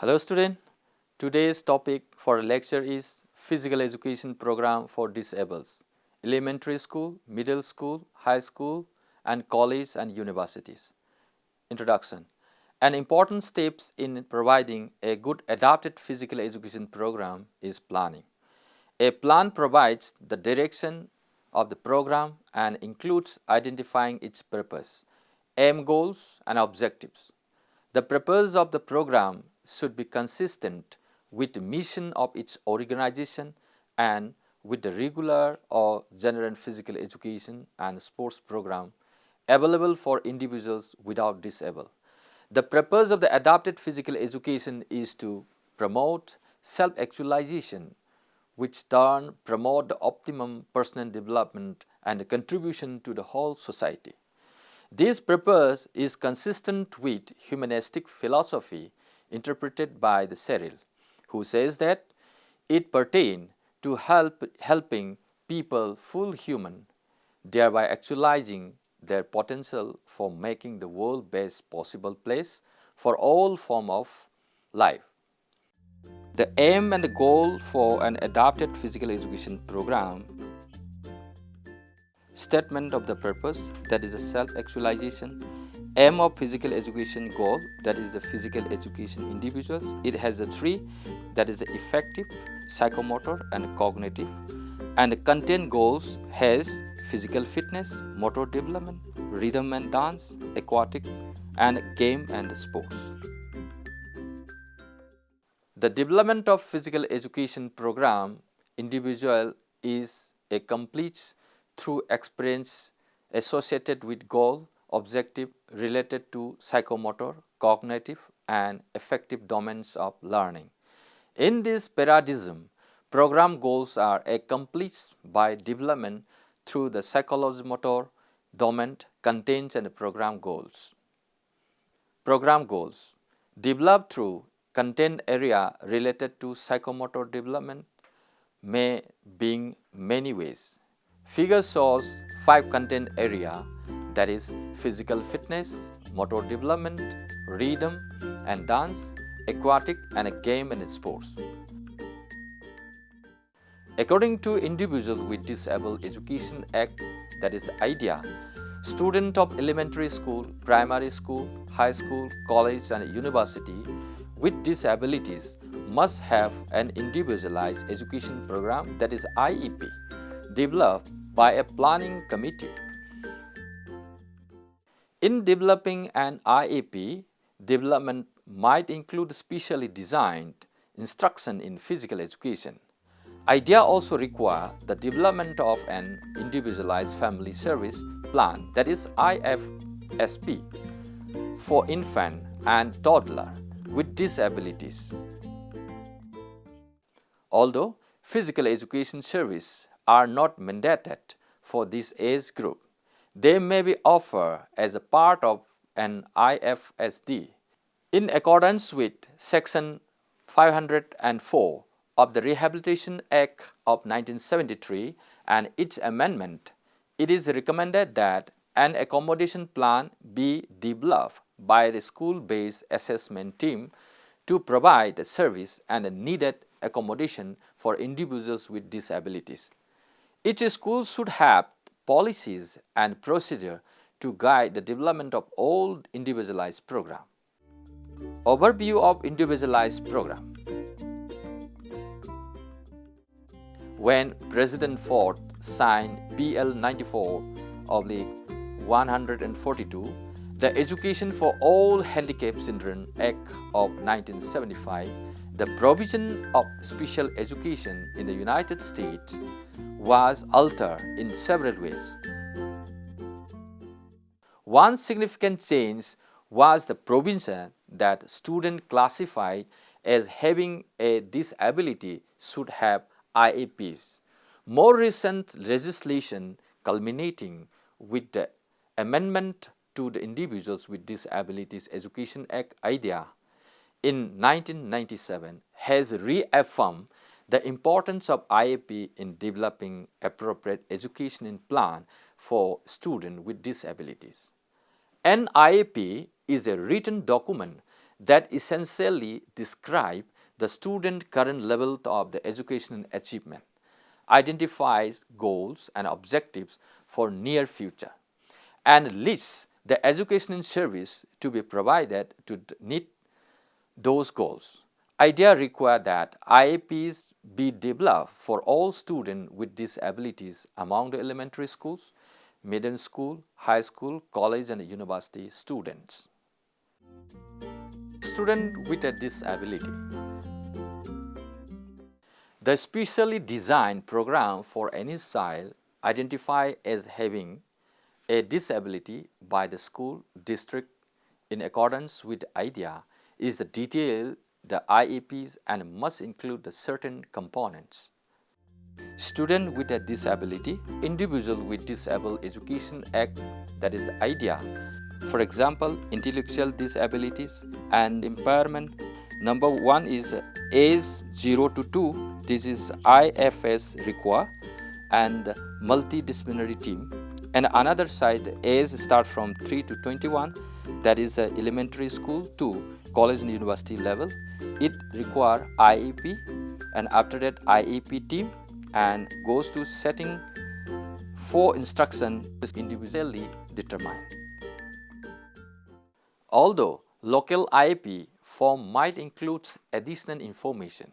Hello student, today's topic for a lecture is Physical Education Program for Disabled, Elementary School, Middle School, High School and College and Universities. Introduction. An important step in providing a good adapted physical education program is planning. A plan provides the direction of the program and includes identifying its purpose, aim goals and objectives. The purpose of the program should be consistent with the mission of its organization and with the regular or general physical education and sports program available for individuals without disability. The purpose of the adapted physical education is to promote self-actualization, which turn promote the optimum personal development and contribution to the whole society. This purpose is consistent with humanistic philosophy interpreted by the Cyril, who says that it pertains to helping people full human, thereby actualizing their potential for making the world best possible place for all form of life. The aim and the goal for an adapted physical education program. Statement of the purpose, that is the self-actualization. Aim of physical education goal, that is the physical education individuals. It has the three, that is the effective, psychomotor and cognitive. And the content goals has physical fitness, motor development, rhythm and dance, aquatic and game and sports. The development of physical education program individual is a complete through experience associated with goal, objective related to psychomotor, cognitive and affective domains of learning. In this paradigm, program goals are accomplished by development through the psycholomotor domain contains and program goals. Program goals developed through content area related to psychomotor development may be many ways. Figure shows 5 content area, that is physical fitness, motor development, rhythm and dance, aquatic and game and sports. According to Individuals with Disability Education Act, that is the idea, student of elementary school, primary school, high school, college and university with disabilities must have an individualized education program, that is IEP, developed by a planning committee. In developing an IEP, development might include specially designed instruction in physical education. IDEA also require the development of an individualized family service plan, that is IFSP, for infant and toddler with disabilities. Although physical education service are not mandated for this age group, they may be offered as a part of an IFSD. In accordance with Section 504 of the Rehabilitation Act of 1973 and its amendment, it is recommended that an accommodation plan be developed by the school-based assessment team to provide the service and needed accommodation for individuals with disabilities. Each school should have policies and procedure to guide the development of all individualized program. Overview of individualized program. When President Ford signed PL 94/142, the Education for All Handicapped Children Act of 1975, the provision of special education in the United States was altered in several ways. One significant change was the provision that students classified as having a disability should have IEPs. More recent legislation culminating with the amendment to the Individuals with Disabilities Education Act IDEA in 1997 has reaffirmed the importance of IEP in developing appropriate education plan for students with disabilities. An IEP is a written document that essentially describe the student current level of the educational achievement, identifies goals and objectives for near future, and lists the educational service to be provided to meet those goals. Idea require that IAPs be developed for all students with disabilities among the elementary schools, middle school, high school, college and university students. Student with a disability. The specially designed program for any child identified as having a disability by the school district in accordance with the idea is the detail the IEPs and must include the certain components. Student with a disability, Individual with Disable Education Act, that is the idea. For example, intellectual disabilities and impairment. Number one is age 0 to 2, this is IFS require and multidisciplinary team. And another side, age start from 3 to 21, that is elementary school to college and university level. It require IEP, and after that IEP team and goes to setting for instruction is individually determined. Although local IEP form might include additional information,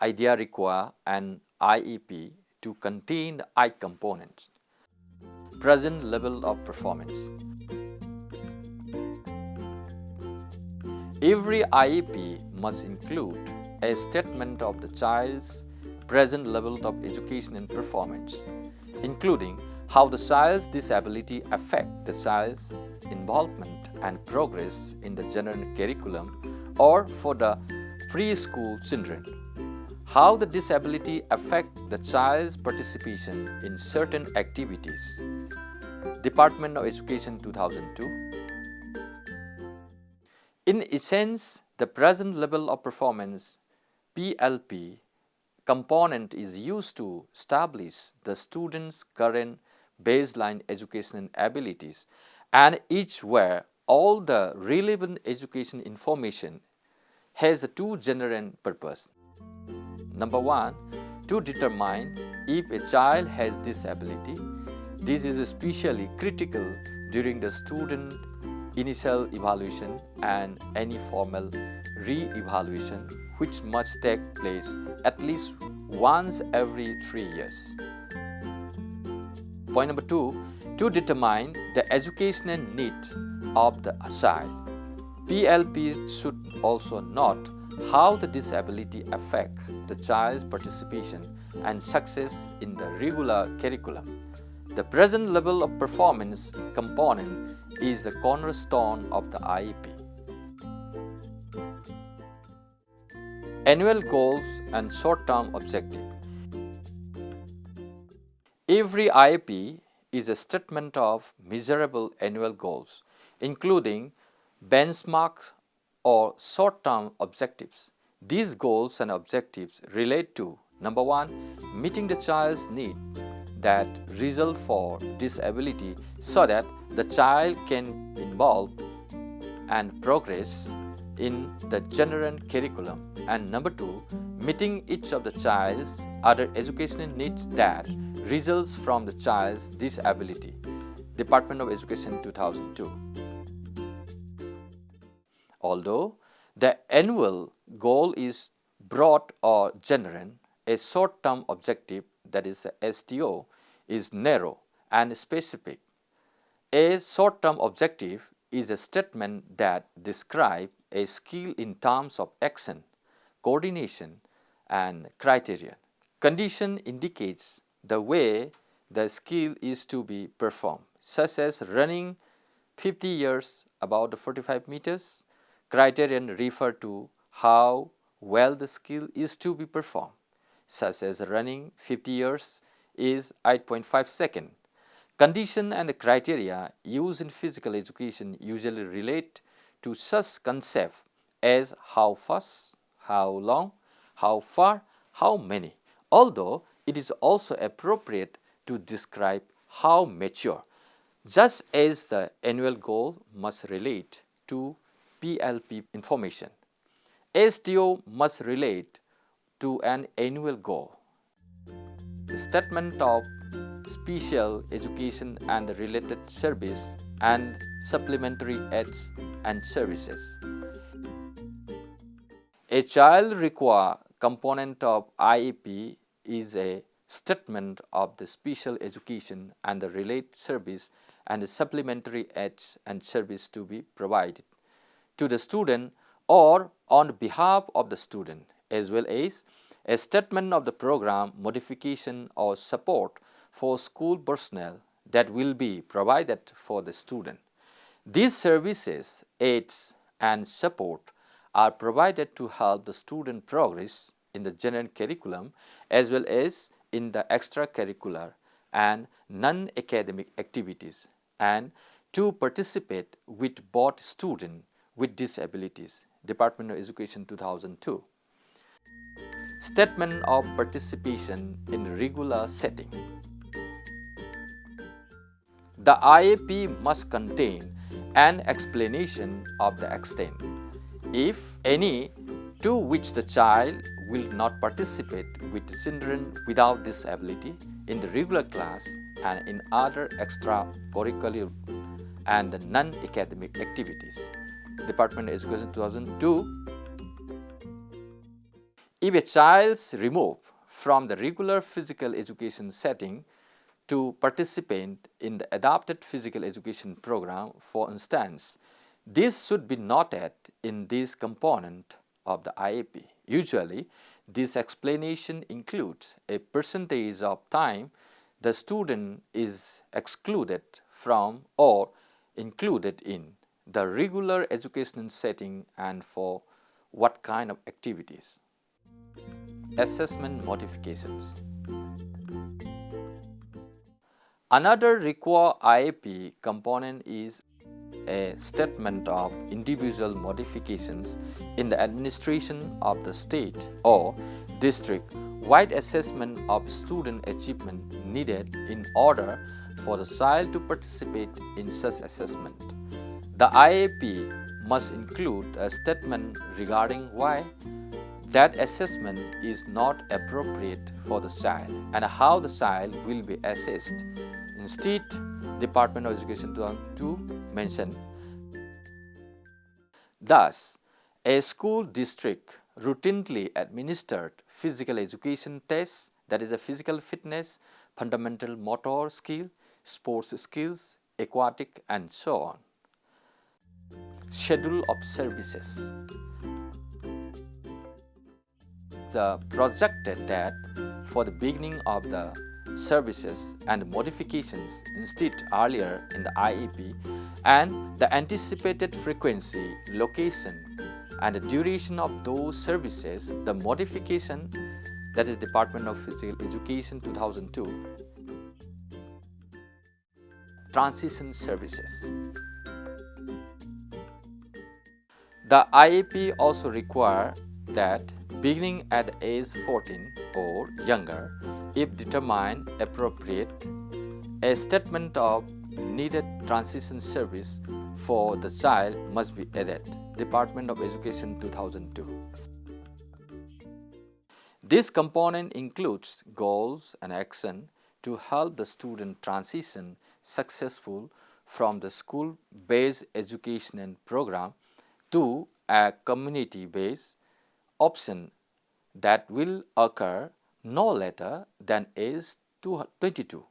idea require an IEP to contain the I components. Present level of performance. Every IEP must include a statement of the child's present level of education and performance, including how the child's disability affect the child's involvement and progress in the general curriculum or for the preschool children, how the disability affect the child's participation in certain activities. Department of Education 2002. In essence, the present level of performance PLP component is used to establish the student's current baseline educational abilities, and each where all the relevant education information has two general purposes. Number one, to determine if a child has disability. This is especially critical during the student initial evaluation and any formal re-evaluation, which must take place at least once every 3 years. Point number two, to determine the educational need of the child. PLP should also note how the disability affects the child's participation and success in the regular curriculum. The present level of performance component is the cornerstone of the IEP. Annual goals and short-term objective. Every IEP is a statement of measurable annual goals, including benchmarks or short-term objectives. These goals and objectives relate to, number one, meeting the child's need that result for disability so that the child can involve and progress in the general curriculum, and number two, meeting each of the child's other educational needs that results from the child's disability. Department of Education 2002. Although the annual goal is broad or general, a short-term objective, that is a STO, is narrow and specific. A short-term objective is a statement that describes a skill in terms of action, coordination, and criteria. Condition indicates the way the skill is to be performed, such as running 50 yards about 45 meters. Criterion refer to how well the skill is to be performed, such as running 50 yards is 8.5 seconds. Condition and criteria used in physical education usually relate to such concepts as how fast, how long, how far, how many, although it is also appropriate to describe how mature, just as the annual goal must relate to PLP information. STO must relate to an annual goal. The statement of special education and the related service and supplementary aids and services. A child require component of IEP is a statement of the special education and the related service and the supplementary aids and service to be provided to the student or on behalf of the student, as well as a statement of the program modification or support for school personnel that will be provided for the student. These services, aids and support are provided to help the student progress in the general curriculum as well as in the extracurricular and non-academic activities and to participate with both students with disabilities. Department of Education 2002. Statement of participation in regular setting. The IAP must contain an explanation of the extent, if any, to which the child will not participate with children without disability in the regular class and in other extracurricular and non-academic activities. Department of Education 2002. If a child is removed from the regular physical education setting to participate in the adapted physical education program, for instance, this should be noted in this component of the IAP. Usually, this explanation includes a percentage of time the student is excluded from or included in the regular educational setting and for what kind of activities. Assessment modifications. Another required IAP component is a statement of individual modifications in the administration of the state or district-wide assessment of student achievement needed in order for the child to participate in such assessment. The IAP must include a statement regarding why that assessment is not appropriate for the child and how the child will be assessed. Instead, Department of Education 2002 mentioned. Thus, a school district routinely administered physical education tests, that is a physical fitness, fundamental motor skill, sports skills, aquatic and so on. Schedule of services. The projected that for the beginning of the services and modifications instead earlier in the IEP and the anticipated frequency, location and the duration of those services, the modification, that is Department of Physical Education 2002. Transition services. The IEP also require that beginning at age 14 or younger, if determined appropriate, a statement of needed transition service for the child must be added. Department of Education 2002. This component includes goals and action to help the student transition successful from the school-based education program to a community-based option that will occur no later than age 22.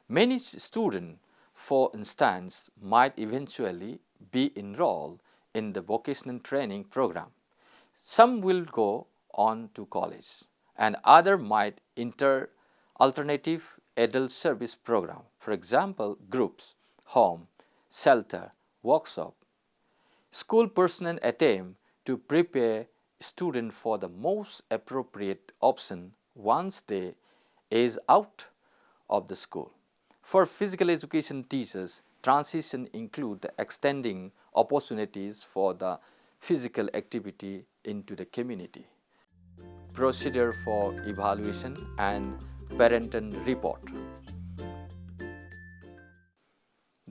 Many students, for instance, might eventually be enrolled in the vocational training program. Some will go on to college and others might enter alternative adult service program, for example, groups, home, shelter, workshop. School personnel attempt to prepare students for the most appropriate option once they age out of the school. For physical education teachers, transition include the extending opportunities for the physical activity into the community. Procedure for evaluation and parental report.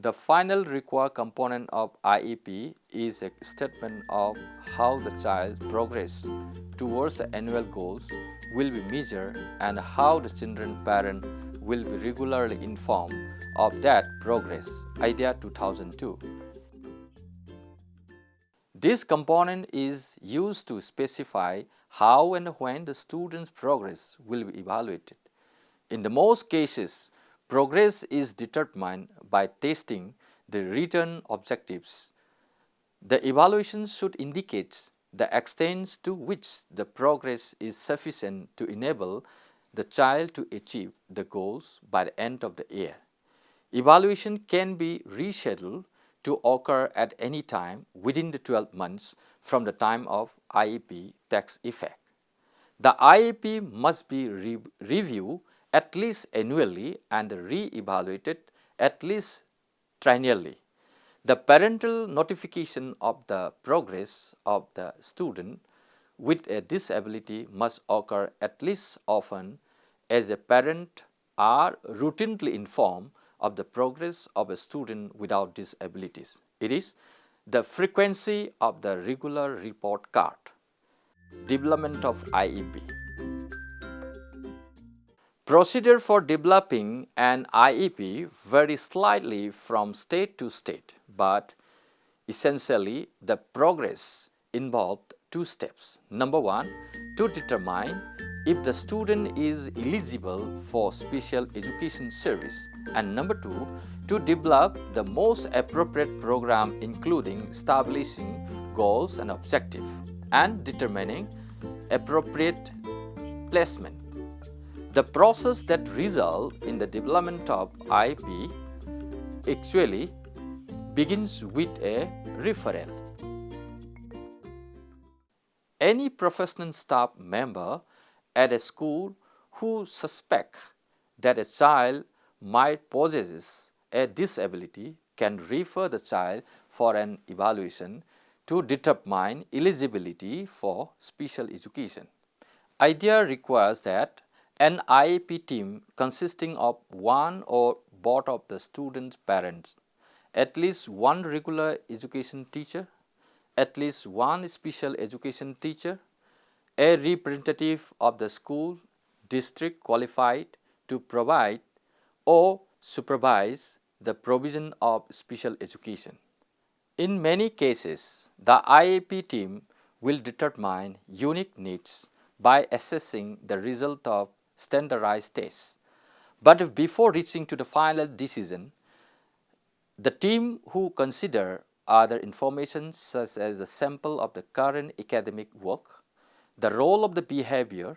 The final required component of IEP is a statement of how the child's progress towards the annual goals will be measured and how the children's parent will be regularly informed of that progress. Idea 2002. This component is used to specify how and when the student's progress will be evaluated. In the most cases, progress is determined by testing the written objectives. The evaluation should indicate the extent to which the progress is sufficient to enable the child to achieve the goals by the end of the year. Evaluation can be rescheduled to occur at any time within the 12 months from the time of IEP takes effect. The IEP must be reviewed at least annually and re-evaluated at least triennially. The parental notification of the progress of the student with a disability must occur at least often as a parent are routinely informed of the progress of a student without disabilities. It is the frequency of the regular report card. Development of IEP. Procedure for developing an IEP varies slightly from state to state, but essentially the progress involved two steps. Number one, to determine if the student is eligible for special education service, and number two, to develop the most appropriate program including establishing goals and objectives and determining appropriate placement. The process that results in the development of IEP actually begins with a referral. Any professional staff member at a school who suspect that a child might possess a disability can refer the child for an evaluation to determine eligibility for special education. IDEA requires that an IEP team consisting of one or both of the student's parents, at least one regular education teacher, at least one special education teacher, a representative of the school district qualified to provide or supervise the provision of special education. In many cases, the IEP team will determine unique needs by assessing the result of standardized tests. But before reaching to the final decision, the team who consider other information such as the sample of the current academic work, the role of the behavior,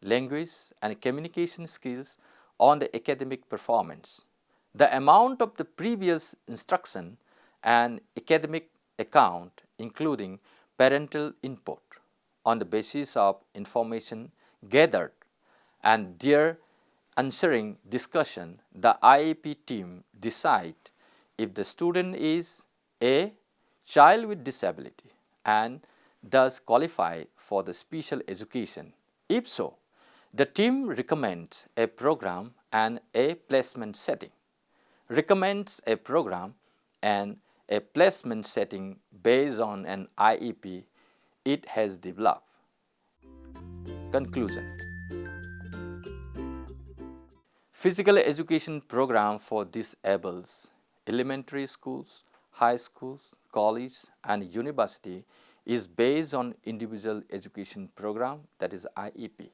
language and communication skills on the academic performance, the amount of the previous instruction and academic account including parental input. On the basis of information gathered and their answering discussion, the IEP team decide if the student is a child with disability and thus qualify for the special education. If so, the team recommends a program and a placement setting. Recommends a program and a placement setting based on an IEP it has developed. Conclusion. Physical education program for disabled elementary schools, high schools, college and university is based on Individual Education Program, that is IEP.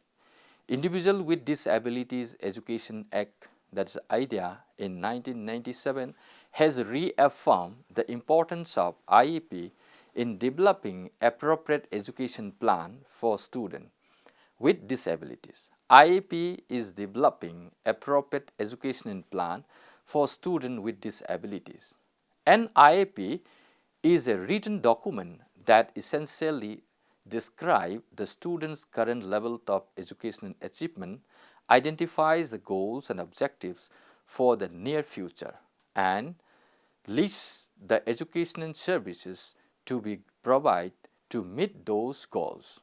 Individual with Disabilities Education Act, that is IDEA, in 1997 has reaffirmed the importance of IEP in developing appropriate education plan for students with disabilities. IEP is developing appropriate education plan for students with disabilities. An IEP is a written document that essentially describes the student's current level of educational achievement, identifies the goals and objectives for the near future, and lists the educational services to be provided to meet those goals.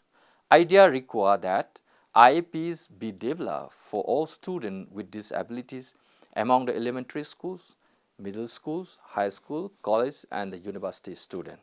IDEA requires that IEPs be developed for all students with disabilities among the elementary schools, middle schools, high school, college and the university student.